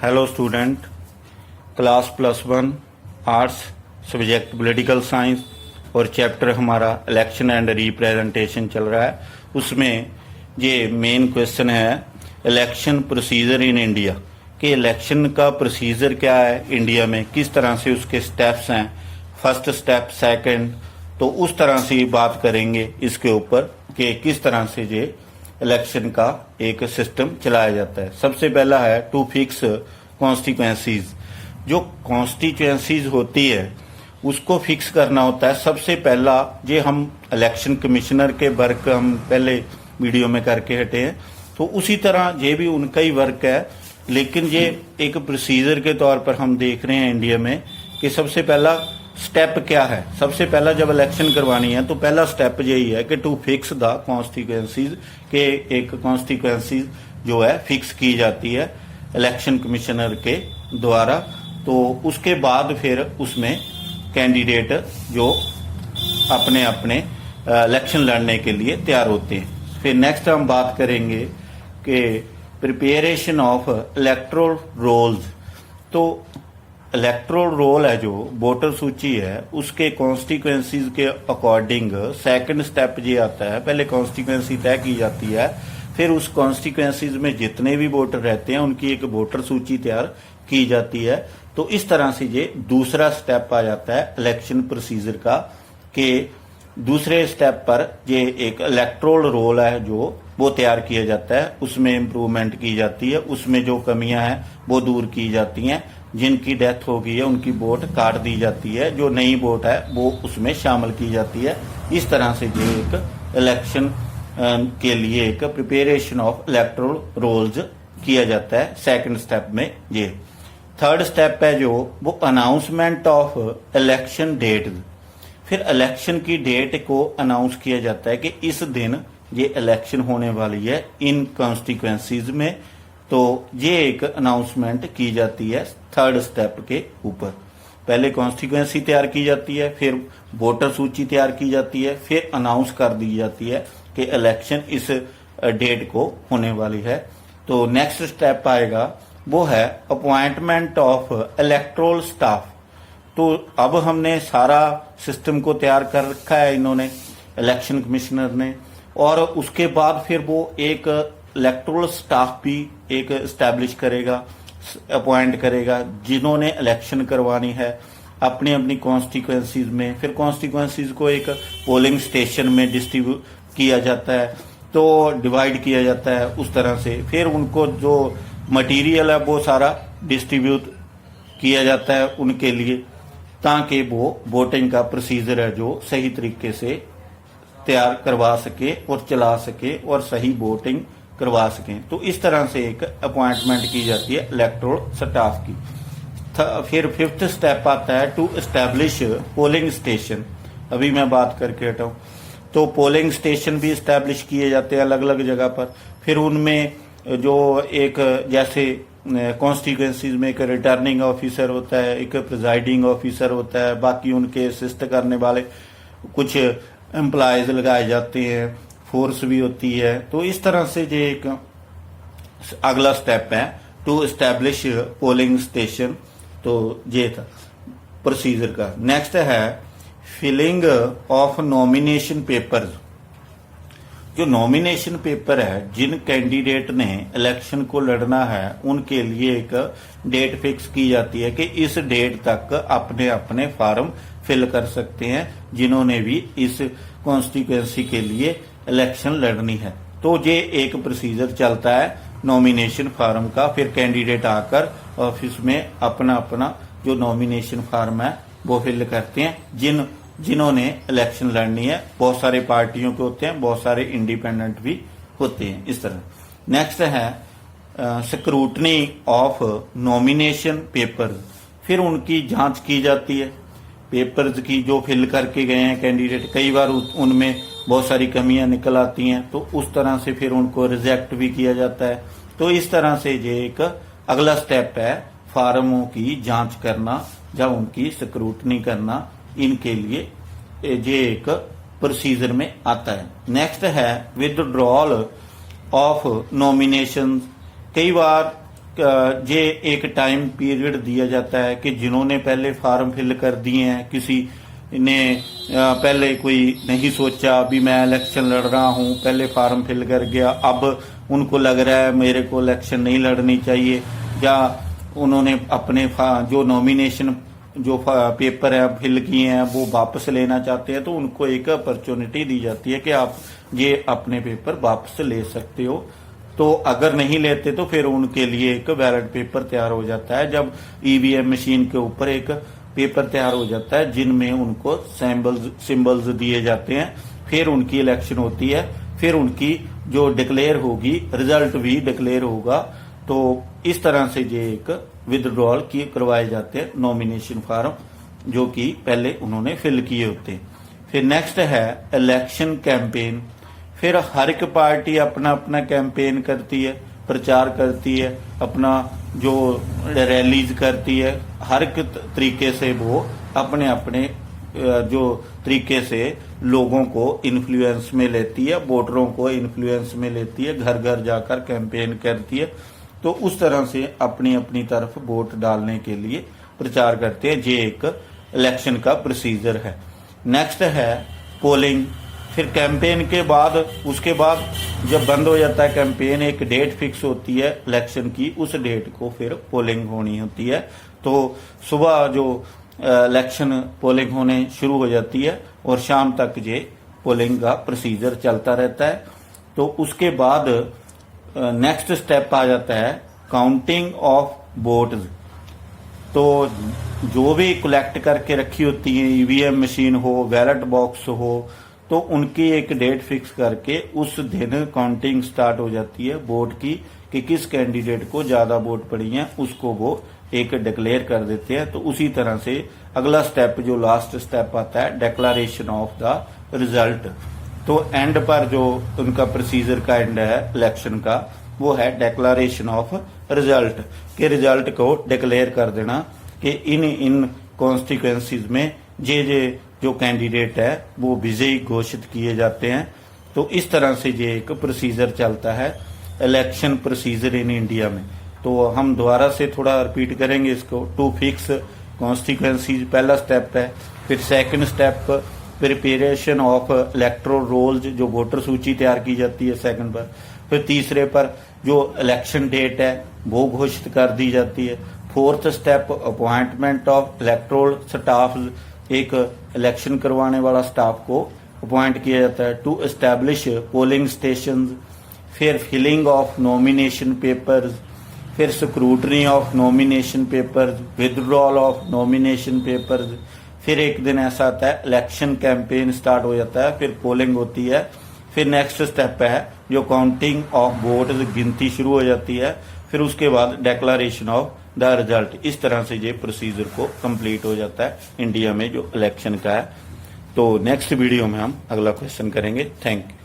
Hello student, class +1 arts, subject political science और chapter हमारा election and representation चल रहा है। उसमें ये मेन क्वेश्चन है इलेक्शन प्रोसीजर इन इंडिया कि इलेक्शन का प्रोसीजर क्या है इंडिया में, किस तरह से उसके स्टेप्स हैं, फर्स्ट स्टेप, सेकंड, तो उस तरह से बात करेंगे इसके ऊपर कि किस तरह से ये इलेक्शन का एक सिस्टम चलाया जाता है। सबसे पहला है टू फिक्स कॉन्स्टिट्यूएंसीज। जो कॉन्स्टिट्यूएंसीज होती है उसको फिक्स करना होता है। सबसे पहला ये हम इलेक्शन कमिश्नर के वर्क हम पहले वीडियो में करके हटे हैं, तो उसी तरह ये भी उनका ही वर्क है, लेकिन ये एक प्रोसीजर के तौर पर हम देख रहे हैं इंडिया में कि सबसे पहला स्टेप क्या है। सबसे पहला जब इलेक्शन करवानी है तो पहला स्टेप यही है कि टू फिक्स द कॉन्स्टिट्यूएंसीज के एक कॉन्स्टिट्यूएंसीज जो है फिक्स की जाती है इलेक्शन कमिश्नर के द्वारा। तो उसके बाद फिर उसमें कैंडिडेट जो अपने अपने इलेक्शन लड़ने के लिए तैयार होते हैं। फिर नेक्स्ट हम बात करेंगे कि प्रिपरेशन ऑफ इलेक्टोरल रोल्स। तो इलेक्टोरल रोल है जो वोटर सूची है उसके कॉन्स्टिट्यूएंसीज के अकॉर्डिंग सेकंड स्टेप ये आता है। पहले कॉन्स्टिट्यूएंसी तय की जाती है, फिर उस कॉन्स्टिट्यूएंसीज में जितने भी वोटर रहते हैं उनकी एक वोटर सूची तैयार की जाती है। तो इस तरह से ये दूसरा स्टेप आ जाता है इलेक्शन प्रोसीजर का कि दूसरे स्टेप पर ये एक इलेक्टोरल रोल है जो वो तैयार किया जाता है, उसमें इम्प्रूवमेंट की जाती है, उसमें जो कमियां हैं वो दूर की जाती हैं। जिनकी डेथ हो गई है उनकी वोट काट दी जाती है, जो नई वोट है वो उसमें शामिल की जाती है। इस तरह से ये एक इलेक्शन के लिए एक प्रिपरेशन ऑफ इलेक्टोरल रोल्स किया जाता है सेकंड स्टेप में। ये थर्ड स्टेप है जो वो अनाउंसमेंट ऑफ इलेक्शन डेट। फिर इलेक्शन की डेट को अनाउंस किया जाता है कि इस दिन ये इलेक्शन होने वाली है इन कॉन्स्टिट्यूएंसीज में। तो ये एक अनाउंसमेंट की जाती है थर्ड स्टेप के ऊपर। पहले कॉन्स्टिट्यूएंसी तैयार की जाती है, फिर वोटर सूची तैयार की जाती है, फिर अनाउंस कर दी जाती है कि इलेक्शन इस डेट को होने वाली है। तो नेक्स्ट स्टेप आएगा वो है अपॉइंटमेंट ऑफ इलेक्टोरल स्टाफ। तो अब हमने सारा सिस्टम को तैयार कर रखा है इन्होंने, इलेक्शन कमिश्नर ने, और उसके बाद फिर वो एक इलेक्टोरल स्टाफ भी एक एस्टैब्लिश करेगा, अपॉइंट करेगा, जिन्होंने इलेक्शन करवानी है अपनी अपनी कॉन्स्टिट्यूएंसीज में। फिर कॉन्स्टिट्यूएंसीज को एक पोलिंग स्टेशन में डिस्ट्रीब्यूट किया जाता है, तो डिवाइड किया जाता है उस तरह से। फिर उनको जो मटेरियल है वो सारा डिस्ट्रीब्यूट किया जाता है उनके लिए, ताकि वो वोटिंग का प्रोसीजर है जो सही तरीके से तैयार करवा सके और चला सके और सही वोटिंग करवा सकें। तो इस तरह से एक अपॉइंटमेंट की जाती है इलेक्टोरल स्टाफ की। फिर फिफ्थ स्टेप आता है टू एस्टैब्लिश पोलिंग स्टेशन। अभी मैं बात करके हटा हूं। तो पोलिंग स्टेशन भी एस्टैब्लिश किए जाते हैं अलग अलग जगह पर। फिर उनमें जो एक जैसे कॉन्स्टिट्यूएंसीज में एक रिटर्निंग ऑफिसर होता है, एक प्रिजाइडिंग ऑफिसर होता है, बाकी उनके असिस्ट करने वाले कुछ एम्प्लॉयज लगाए जाते हैं, फोर्स भी होती है। तो इस तरह से ये एक अगला स्टेप है टू एस्टैब्लिश पोलिंग स्टेशन। तो ये था प्रोसीजर का। नेक्स्ट है फिलिंग ऑफ नॉमिनेशन पेपर्स। जो नॉमिनेशन पेपर है, जिन कैंडिडेट ने इलेक्शन को लड़ना है उनके लिए एक डेट फिक्स की जाती है कि इस डेट तक अपने अपने फॉर्म फिल कर सकते हैं जिन्होंने भी इस कॉन्स्टिट्यूएंसी के लिए इलेक्शन लड़नी है। तो ये एक प्रोसीजर चलता है नॉमिनेशन फॉर्म का। फिर कैंडिडेट आकर ऑफिस में अपना अपना जो नॉमिनेशन फॉर्म है वो फिल करते हैं जिन्होंने इलेक्शन लड़नी है। बहुत सारे पार्टियों के होते हैं, बहुत सारे इंडिपेंडेंट भी होते हैं इस तरह। नेक्स्ट है स्क्रूटनी ऑफ नॉमिनेशन पेपर्स। फिर उनकी जांच की जाती है पेपर्स की जो फिल करके गए हैं कैंडिडेट। कई बार उनमें बहुत सारी कमियां निकल आती हैं, तो उस तरह से फिर उनको रिजेक्ट भी किया जाता है। तो इस तरह से ये एक अगला स्टेप है फार्मों की जांच करना या उनकी स्क्रूटनी करना। इनके लिए ये एक प्रोसीजर में आता है। नेक्स्ट है विदड्रॉल ऑफ नॉमिनेशन। कई बार ये एक टाइम पीरियड दिया जाता है कि जिन्होंने पहले फॉर्म फिल कर दिए हैं, किसी ने पहले कोई नहीं सोचा भी मैं इलेक्शन लड़ रहा हूं, पहले फॉर्म फिल कर गया, अब उनको लग रहा है मेरे को इलेक्शन नहीं लड़नी चाहिए, या उन्होंने अपने जो नॉमिनेशन जो पेपर है फिल किए हैं वो वापस लेना चाहते हैं, तो उनको एक अपॉर्चुनिटी दी जाती है कि आप ये अपने पेपर वापस ले सकते हो। तो अगर नहीं लेते तो फिर उनके लिए एक बैलेट पेपर तैयार हो जाता है। जब ईवीएम मशीन के ऊपर एक पेपर तैयार हो जाता है जिनमें उनको सिंबल्स दिए जाते हैं, फिर उनकी इलेक्शन होती है, फिर उनकी जो डिक्लेयर होगी रिजल्ट भी डिक्लेयर होगा। तो इस तरह से ये एक विदड्रॉल की करवाए जाते हैं नॉमिनेशन फॉर्म जो कि पहले उन्होंने फिल किए होते हैं। फिर नेक्स्ट है इलेक्शन कैंपेन। फिर हर एक पार्टी अपना अपना कैंपेन करती है, प्रचार करती है, अपना जो रैलीज करती है, हर एक तरीके से वो अपने अपने जो तरीके से लोगों को इन्फ्लुएंस में लेती है, वोटरों को इन्फ्लुएंस में लेती है, घर घर जाकर कैंपेन करती है। तो उस तरह से अपनी अपनी तरफ वोट डालने के लिए प्रचार करते हैं। ये एक इलेक्शन का प्रोसीजर है। नेक्स्ट है पोलिंग। फिर कैंपेन के बाद उसके बाद जब बंद हो जाता है कैंपेन, एक डेट फिक्स होती है इलेक्शन की, उस डेट को फिर पोलिंग होनी होती है। तो सुबह जो इलेक्शन पोलिंग होने शुरू हो जाती है और शाम तक ये पोलिंग का प्रोसीजर चलता रहता है। तो उसके बाद नेक्स्ट स्टेप आ जाता है काउंटिंग ऑफ वोट्स। तो जो भी कलेक्ट करके रखी होती है, ईवीएम मशीन हो, बैलेट बॉक्स हो, तो उनकी एक डेट फिक्स करके उस दिन काउंटिंग स्टार्ट हो जाती है वोट की कि किस कैंडिडेट को ज्यादा वोट पड़ी हैं, उसको वो एक डिक्लेयर कर देते हैं। तो उसी तरह से अगला स्टेप जो लास्ट स्टेप आता है डिक्लेरेशन ऑफ द रिजल्ट। तो एंड पर जो उनका प्रोसीजर का एंड है इलेक्शन का, वो है डिक्लेरेशन ऑफ रिजल्ट के रिजल्ट को डिक्लेयर कर देना कि इन कॉन्स्टिट्यूएंसीज में जे जो कैंडिडेट है वो विजयी घोषित किए जाते हैं। तो इस तरह से ये एक प्रोसीजर चलता है इलेक्शन प्रोसीजर इन इंडिया में। तो हम दोबारा से थोड़ा रिपीट करेंगे इसको। टू फिक्स कॉन्स्टिट्यूएंसीज पहला स्टेप है। फिर second step preparation of electoral rolls, जो वोटर सूची तैयार की जाती है सेकंड पर। फिर तीसरे पर जो इलेक्शन डेट है वो घोषित कर दी जाती है। Fourth step appointment of electoral staff, एक इलेक्शन करवाने वाला स्टाफ को अपॉइंट किया जाता है। To establish polling station. फिर फिलिंग ऑफ नॉमिनेशन पेपर्स, फिर scrutiny of nomination papers, withdrawal of nomination papers. फिर एक दिन ऐसा आता है इलेक्शन कैंपेन स्टार्ट हो जाता है, फिर पोलिंग होती है। फिर नेक्स्ट स्टेप है जो काउंटिंग ऑफ वोट, गिनती शुरू हो जाती है। फिर उसके बाद डिक्लेरेशन ऑफ द रिजल्ट। इस तरह से ये प्रोसीजर को कंप्लीट हो जाता है इंडिया में जो इलेक्शन का है। तो नेक्स्ट वीडियो में हम अगला क्वेश्चन करेंगे। Thank you.